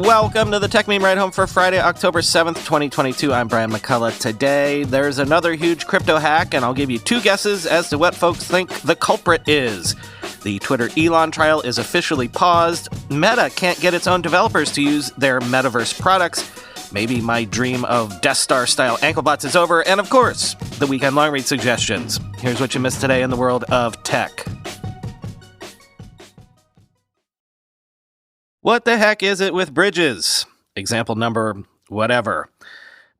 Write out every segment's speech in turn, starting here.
Welcome to the Tech Meme Ride Home for Friday, October 7th, 2022. I'm Brian McCullough. Today, there's another huge crypto hack, and I'll give you two guesses as to what folks think the culprit is. The Twitter Elon trial is officially paused. Meta can't get its own developers to use their metaverse products. Maybe my dream of Death Star-style ankle-bots is over. And of course, the weekend long read suggestions. Here's what you missed today in the world of tech. What the heck is it with bridges? Example number whatever.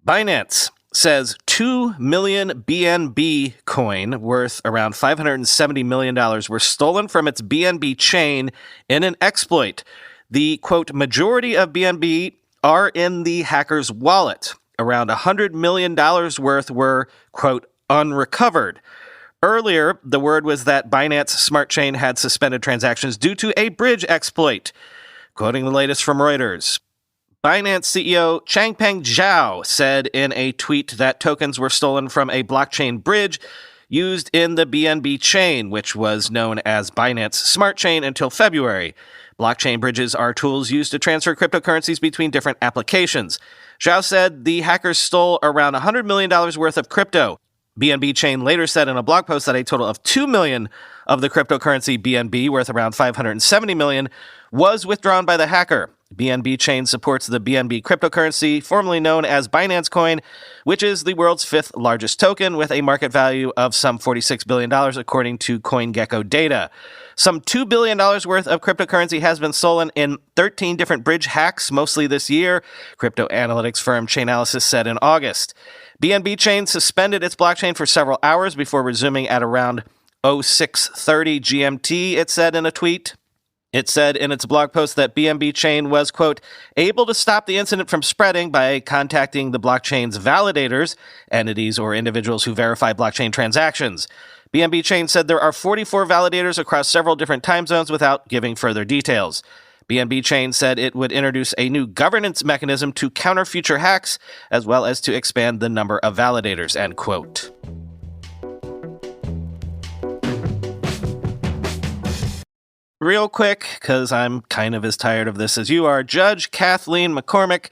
Binance says 2 million BNB coin worth around $570 million were stolen from its BNB chain in an exploit. The, quote, majority of BNB are in the hacker's wallet. Around $100 million worth were, quote, unrecovered. Earlier, the word was that Binance Smart Chain had suspended transactions due to a bridge exploit. Quoting the latest from Reuters, Binance CEO Changpeng Zhao said in a tweet that tokens were stolen from a blockchain bridge used in the BNB chain, which was known as Binance Smart Chain until February. Blockchain bridges are tools used to transfer cryptocurrencies between different applications. Zhao said the hackers stole around $100 million worth of crypto. BNB Chain later said in a blog post that a total of 2 million of the cryptocurrency BNB, worth around $570 million, was withdrawn by the hacker. BNB Chain supports the BNB cryptocurrency, formerly known as Binance Coin, which is the world's fifth largest token with a market value of some $46 billion, according to CoinGecko data. Some $2 billion worth of cryptocurrency has been stolen in 13 different bridge hacks, mostly this year, crypto analytics firm Chainalysis said in August. BNB Chain suspended its blockchain for several hours before resuming at around 0630 GMT, it said in a tweet. It said in its blog post that BNB Chain was, quote, able to stop the incident from spreading by contacting the blockchain's validators, entities or individuals who verify blockchain transactions. BNB Chain said there are 44 validators across several different time zones without giving further details. BNB Chain said it would introduce a new governance mechanism to counter future hacks, as well as to expand the number of validators, end quote. Real quick, because I'm kind of as tired of this as you are, Judge Kathleen McCormick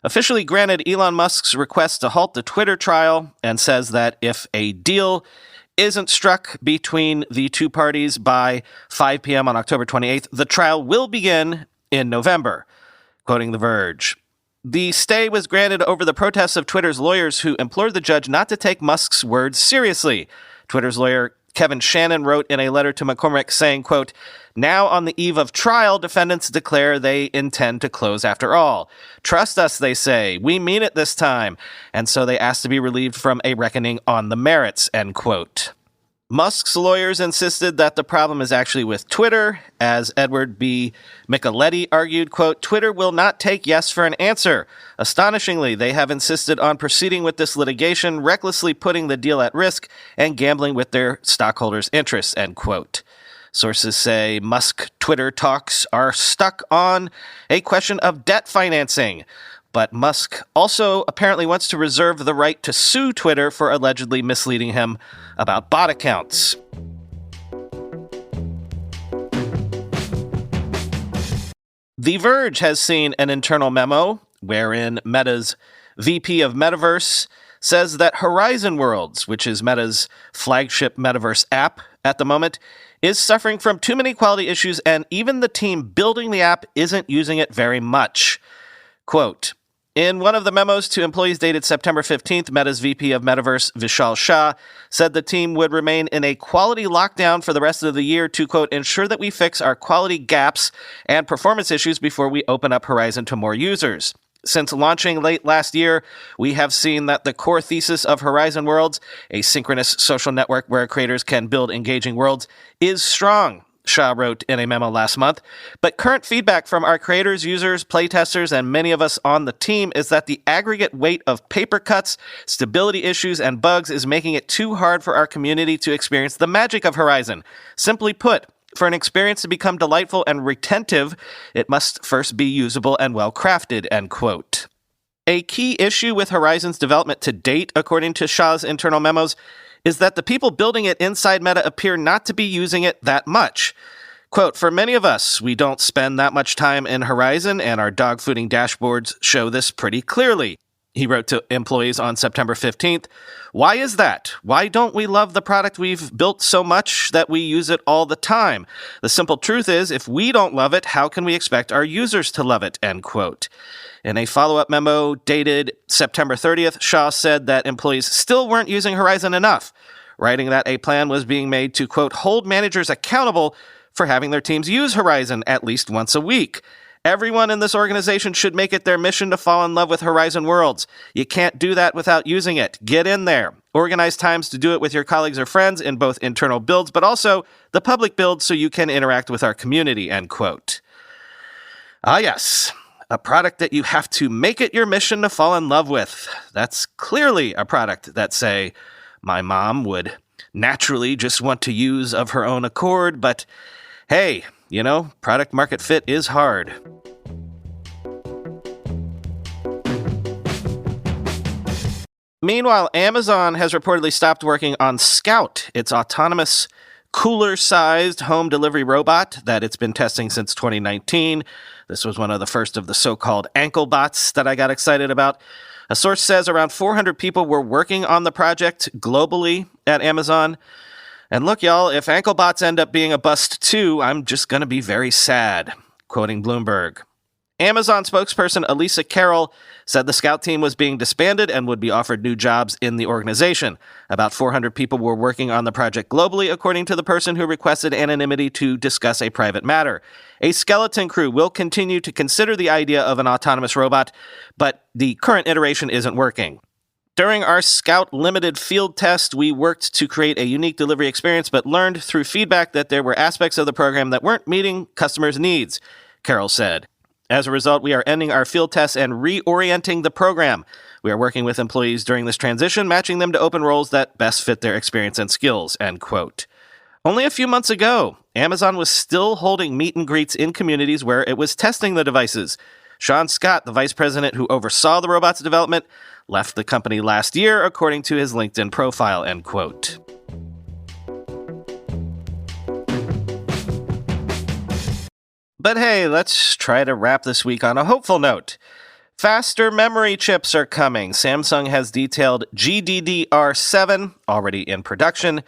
officially granted Elon Musk's request to halt the Twitter trial and says that if a deal isn't struck between the two parties by 5 p.m. on October 28th, the trial will begin in November. Quoting The Verge, the stay was granted over the protests of Twitter's lawyers who implored the judge not to take Musk's words seriously. Twitter's lawyer Kevin Shannon wrote in a letter to McCormick saying, quote, now on the eve of trial, defendants declare they intend to close after all. Trust us, they say. We mean it this time. And so they asked to be relieved from a reckoning on the merits, end quote. Musk's lawyers insisted that the problem is actually with Twitter. As Edward B. Micheletti argued, quote, Twitter will not take yes for an answer. Astonishingly, they have insisted on proceeding with this litigation, recklessly putting the deal at risk and gambling with their stockholders' interests, end quote. Sources say Musk-Twitter talks are stuck on a question of debt financing. But Musk also apparently wants to reserve the right to sue Twitter for allegedly misleading him about bot accounts. The Verge has seen an internal memo wherein Meta's VP of Metaverse says that Horizon Worlds, which is Meta's flagship metaverse app at the moment, is suffering from too many quality issues, and even the team building the app isn't using it very much. Quote, in one of the memos to employees dated September 15th, Meta's VP of Metaverse, Vishal Shah, said the team would remain in a quality lockdown for the rest of the year to, quote, ensure that we fix our quality gaps and performance issues before we open up Horizon to more users. Since launching late last year, we have seen that the core thesis of Horizon Worlds, a synchronous social network where creators can build engaging worlds, is strong, Shah wrote in a memo last month. But current feedback from our creators, users, playtesters, and many of us on the team is that the aggregate weight of paper cuts, stability issues, and bugs is making it too hard for our community to experience the magic of Horizon. Simply put, for an experience to become delightful and retentive, it must first be usable and well-crafted, end quote. A key issue with Horizon's development to date, according to Shah's internal memos, is that the people building it inside Meta appear not to be using it that much. Quote, "For many of us, we don't spend that much time in Horizon, and our dogfooding dashboards show this pretty clearly," he wrote to employees on September 15th. "Why is that? Why don't we love the product we've built so much that we use it all the time? The simple truth is, if we don't love it, how can we expect our users to love it?" End quote. In a follow-up memo dated September 30th, Shaw said that employees still weren't using Horizon enough, writing that a plan was being made to, quote, "hold managers accountable for having their teams use Horizon at least once a week. Everyone in this organization should make it their mission to fall in love with Horizon Worlds. You can't do that without using it. Get in there. Organize times to do it with your colleagues or friends in both internal builds, but also the public builds so you can interact with our community," end quote. Ah, yes. A product that you have to make it your mission to fall in love with. That's clearly a product that, say, my mom would naturally just want to use of her own accord, but hey, product market fit is hard. Meanwhile, Amazon has reportedly stopped working on Scout, its autonomous, cooler-sized home delivery robot that it's been testing since 2019. This was one of the first of the so-called ankle bots that I got excited about. A source says around 400 people were working on the project globally at Amazon. And look, y'all, if ankle bots end up being a bust too, I'm just going to be very sad. Quoting Bloomberg. Amazon spokesperson Elisa Carroll said the Scout team was being disbanded and would be offered new jobs in the organization. About 400 people were working on the project globally, according to the person who requested anonymity to discuss a private matter. A skeleton crew will continue to consider the idea of an autonomous robot, but the current iteration isn't working. During our Scout limited field test, we worked to create a unique delivery experience, but learned through feedback that there were aspects of the program that weren't meeting customers' needs, Carroll said. As a result, we are ending our field tests and reorienting the program. We are working with employees during this transition, matching them to open roles that best fit their experience and skills, end quote. Only a few months ago, Amazon was still holding meet and greets in communities where it was testing the devices. Sean Scott, the vice president who oversaw the robot's development, left the company last year, according to his LinkedIn profile, end quote. But hey, let's try to wrap this week on a hopeful note. Faster memory chips are coming. Samsung has detailed GDDR7, already in production,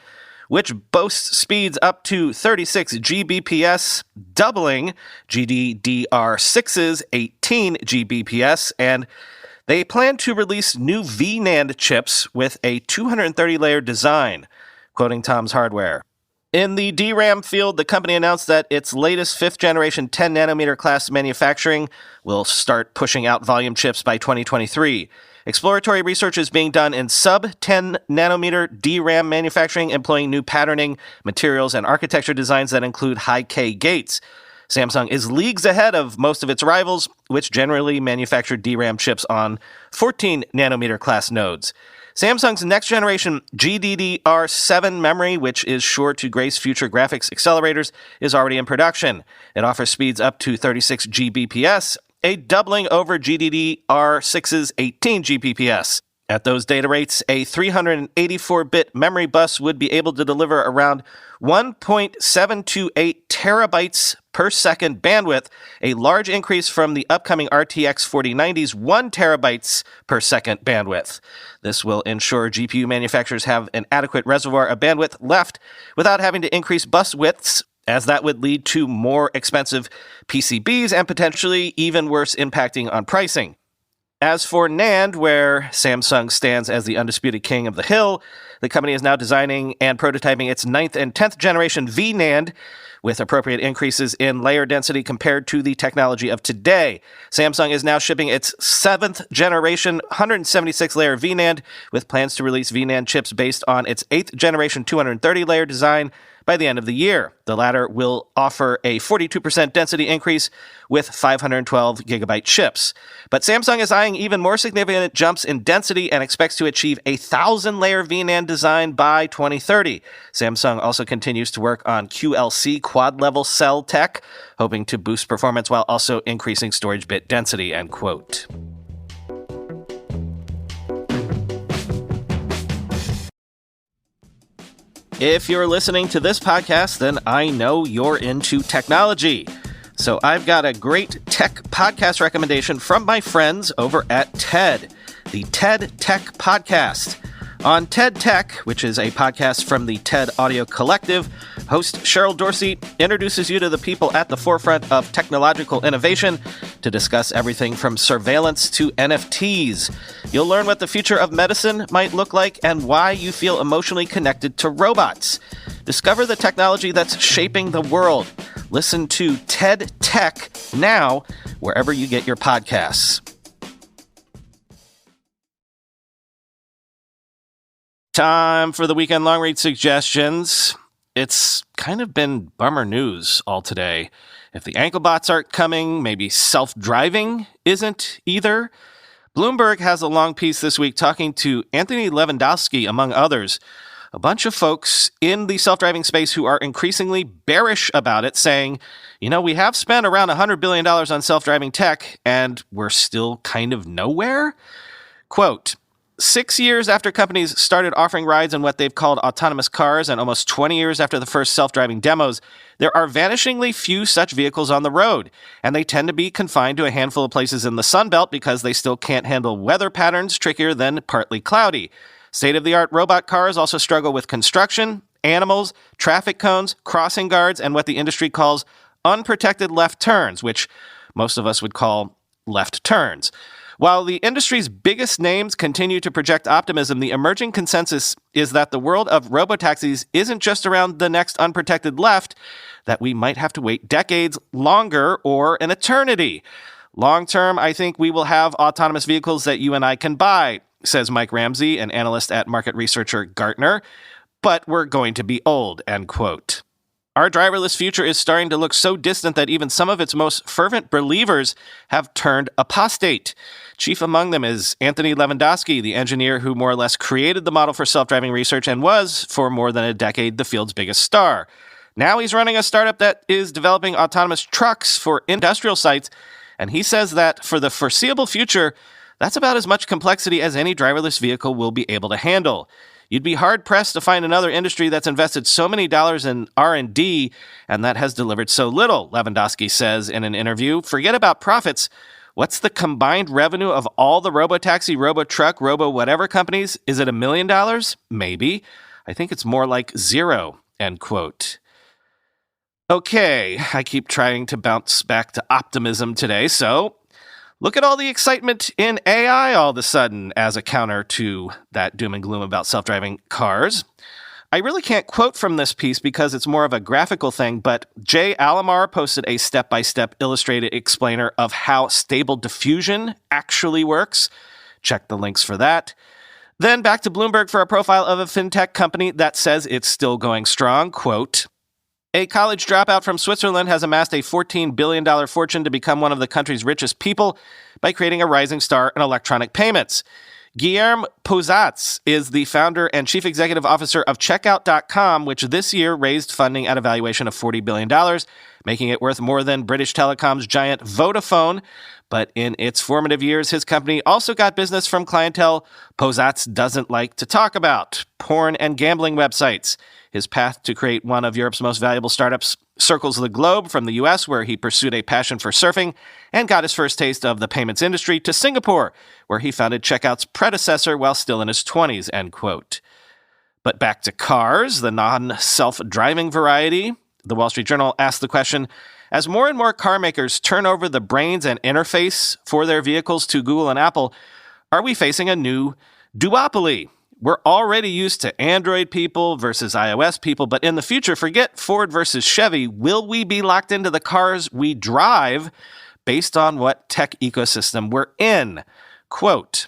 which boasts speeds up to 36 Gbps, doubling GDDR6's 18 Gbps, and they plan to release new VNAND chips with a 230-layer design, quoting Tom's Hardware. In the DRAM field, the company announced that its latest 5th-generation 10-nanometer class manufacturing will start pushing out volume chips by 2023. Exploratory research is being done in sub-10-nanometer DRAM manufacturing, employing new patterning, materials, and architecture designs that include high-K gates. Samsung is leagues ahead of most of its rivals, which generally manufacture DRAM chips on 14-nanometer class nodes. Samsung's next-generation GDDR7 memory, which is sure to grace future graphics accelerators, is already in production. It offers speeds up to 36 Gbps, a doubling over GDDR6's 18 Gbps. At those data rates, a 384-bit memory bus would be able to deliver around 1.728 terabytes per second bandwidth, a large increase from the upcoming RTX 4090's 1 terabytes per second bandwidth. This will ensure GPU manufacturers have an adequate reservoir of bandwidth left without having to increase bus widths, as that would lead to more expensive PCBs and potentially even worse impacting on pricing. As for NAND, where Samsung stands as the undisputed king of the hill, the company is now designing and prototyping its 9th and 10th generation VNAND, with appropriate increases in layer density compared to the technology of today. Samsung is now shipping its 7th generation 176-layer VNAND, with plans to release VNAND chips based on its 8th generation 230-layer design by the end of the year. The latter will offer a 42% density increase with 512 gigabyte chips. But Samsung is eyeing even more significant jumps in density and expects to achieve a 1,000-layer VNAND design by 2030. Samsung also continues to work on QLC quad-level cell tech, hoping to boost performance while also increasing storage bit density, end quote. If you're listening to this podcast, then I know you're into technology. So I've got a great tech podcast recommendation from my friends over at TED, the TED Tech Podcast. On TED Tech, which is a podcast from the TED Audio Collective, host Cheryl Dorsey introduces you to the people at the forefront of technological innovation to discuss everything from surveillance to NFTs. You'll learn what the future of medicine might look like and why you feel emotionally connected to robots. Discover the technology that's shaping the world. Listen to TED Tech now, wherever you get your podcasts. Time for the weekend long read suggestions. It's kind of been bummer news all today. If the ankle bots aren't coming, maybe self-driving isn't either. Bloomberg has a long piece this week talking to Anthony Levandowski, among others, a bunch of folks in the self-driving space who are increasingly bearish about it, saying, we have spent around $100 billion on self-driving tech, and we're still kind of nowhere. Quote, 6 years after companies started offering rides in what they've called autonomous cars and almost 20 years after the first self-driving demos, there are vanishingly few such vehicles on the road, and they tend to be confined to a handful of places in the Sun Belt because they still can't handle weather patterns trickier than partly cloudy. State-of-the-art robot cars also struggle with construction, animals, traffic cones, crossing guards, and what the industry calls unprotected left turns, which most of us would call left turns. While the industry's biggest names continue to project optimism, the emerging consensus is that the world of robotaxis isn't just around the next unprotected left, that we might have to wait decades longer or an eternity. Long term, I think we will have autonomous vehicles that you and I can buy, says Mike Ramsey, an analyst at market researcher Gartner, but we're going to be old, end quote. Our driverless future is starting to look so distant that even some of its most fervent believers have turned apostate. Chief among them is Anthony Levandowski, the engineer who more or less created the model for self-driving research and was, for more than a decade, the field's biggest star. Now he's running a startup that is developing autonomous trucks for industrial sites, and he says that for the foreseeable future, that's about as much complexity as any driverless vehicle will be able to handle. You'd be hard-pressed to find another industry that's invested so many dollars in R&D and that has delivered so little, Levandowski says in an interview. Forget about profits. What's the combined revenue of all the robotaxi, robo-truck, robo-whatever companies? Is it $1 million? Maybe. I think it's more like zero, end quote. Okay, I keep trying to bounce back to optimism today, so look at all the excitement in AI all of a sudden as a counter to that doom and gloom about self-driving cars. I really can't quote from this piece because it's more of a graphical thing, but Jay Alamar posted a step-by-step illustrated explainer of how Stable Diffusion actually works. Check the links for that. Then back to Bloomberg for a profile of a fintech company that says it's still going strong. Quote, a college dropout from Switzerland has amassed a $14 billion fortune to become one of the country's richest people by creating a rising star in electronic payments. Guilherme Posatz is the founder and chief executive officer of Checkout.com, which this year raised funding at a valuation of $40 billion, making it worth more than British Telecom's giant Vodafone. But in its formative years, his company also got business from clientele Posatz doesn't like to talk about, porn and gambling websites. His path to create one of Europe's most valuable startups circles the globe from the U.S., where he pursued a passion for surfing and got his first taste of the payments industry, to Singapore, where he founded Checkout's predecessor while still in his 20s, end quote. But back to cars, the non-self-driving variety. The Wall Street Journal asked the question, as more and more car makers turn over the brains and interface for their vehicles to Google and Apple, are we facing a new duopoly? We're already used to Android people versus iOS people, but in the future, forget Ford versus Chevy. Will we be locked into the cars we drive based on what tech ecosystem we're in? Quote,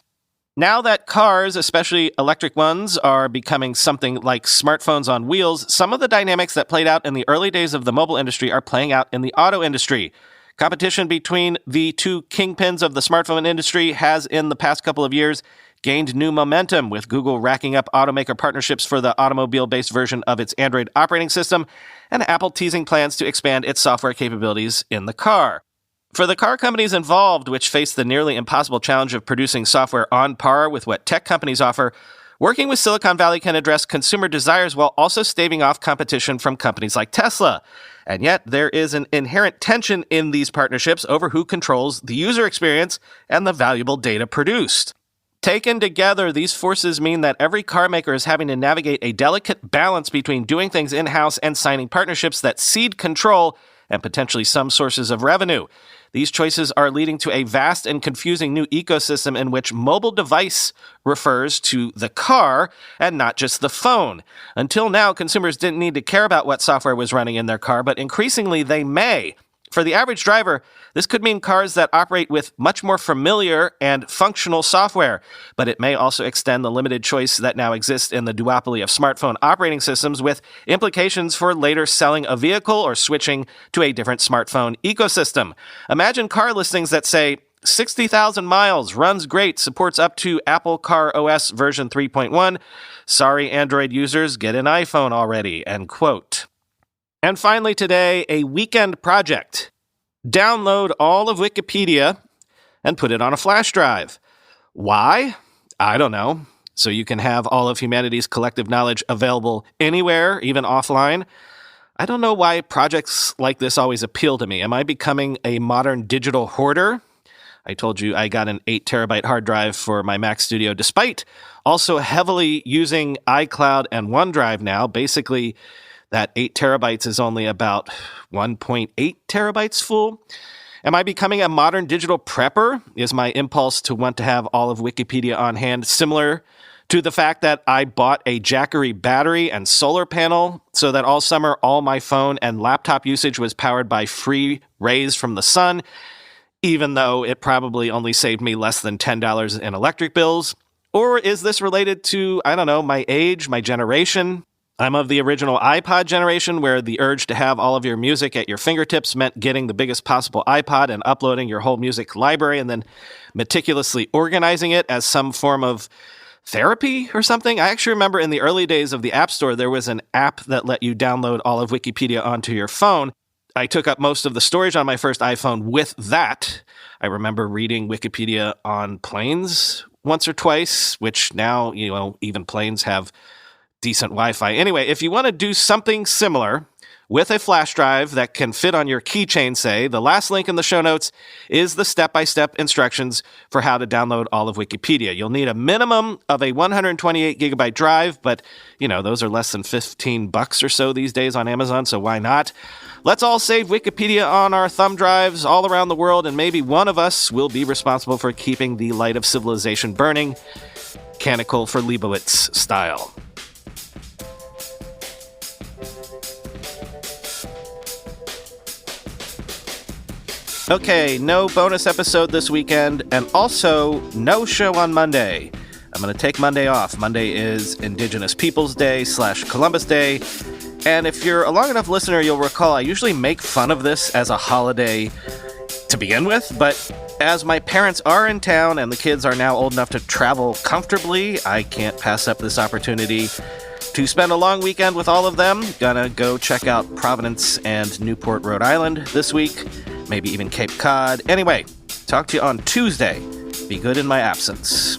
now that cars, especially electric ones, are becoming something like smartphones on wheels, some of the dynamics that played out in the early days of the mobile industry are playing out in the auto industry. Competition between the two kingpins of the smartphone industry has, in the past couple of years, gained new momentum, with Google racking up automaker partnerships for the automobile-based version of its Android operating system, and Apple teasing plans to expand its software capabilities in the car. For the car companies involved, which face the nearly impossible challenge of producing software on par with what tech companies offer, Working with Silicon Valley can address consumer desires while also staving off competition from companies like Tesla. And yet, there is an inherent tension in these partnerships over who controls the user experience and the valuable data produced. Taken together, these forces mean that every car maker is having to navigate a delicate balance between doing things in-house and signing partnerships that cede control and potentially some sources of revenue. These choices are leading to a vast and confusing new ecosystem in which mobile device refers to the car and not just the phone. Until now, consumers didn't need to care about what software was running in their car, but increasingly they may. For the average driver, this could mean cars that operate with much more familiar and functional software, but it may also extend the limited choice that now exists in the duopoly of smartphone operating systems, with implications for later selling a vehicle or switching to a different smartphone ecosystem. Imagine car listings that say, 60,000 miles, runs great, supports up to Apple Car OS version 3.1. Sorry, Android users, get an iPhone already, end quote. And finally today, a weekend project. Download all of Wikipedia and put it on a flash drive. Why? I don't know. So you can have all of humanity's collective knowledge available anywhere, even offline. I don't know why projects like this always appeal to me. Am I becoming a modern digital hoarder? I told you I got an 8 terabyte hard drive for my Mac Studio, despite also heavily using iCloud and OneDrive now. Basically, that 8 terabytes is only about 1.8 terabytes full. Am I becoming a modern digital prepper? Is my impulse to want to have all of Wikipedia on hand similar to the fact that I bought a Jackery battery and solar panel so that all summer all my phone and laptop usage was powered by free rays from the sun, even though it probably only saved me less than $10 in electric bills? Or is this related to, I don't know, my age, my generation? I'm of the original iPod generation, where the urge to have all of your music at your fingertips meant getting the biggest possible iPod and uploading your whole music library and then meticulously organizing it as some form of therapy or something. I actually remember in the early days of the App Store, there was an app that let you download all of Wikipedia onto your phone. I took up most of the storage on my first iPhone with that. I remember reading Wikipedia on planes once or twice, which now, even planes have decent Wi-Fi. Anyway, if you want to do something similar with a flash drive that can fit on your keychain, say, the last link in the show notes is the step-by-step instructions for how to download all of Wikipedia. You'll need a minimum of a 128 gigabyte drive, but, those are less than $15 or so these days on Amazon, so why not? Let's all save Wikipedia on our thumb drives all around the world, and maybe one of us will be responsible for keeping the light of civilization burning, Canicle for Leibowitz style. Okay, no bonus episode this weekend, and also no show on Monday. I'm going to take Monday off. Monday is Indigenous Peoples Day / Columbus Day, and if you're a long enough listener, you'll recall I usually make fun of this as a holiday to begin with, but as my parents are in town and the kids are now old enough to travel comfortably, I can't pass up this opportunity to spend a long weekend with all of them. Gonna go check out Providence and Newport, Rhode Island this week. Maybe even Cape Cod. Anyway, talk to you on Tuesday. Be good in my absence.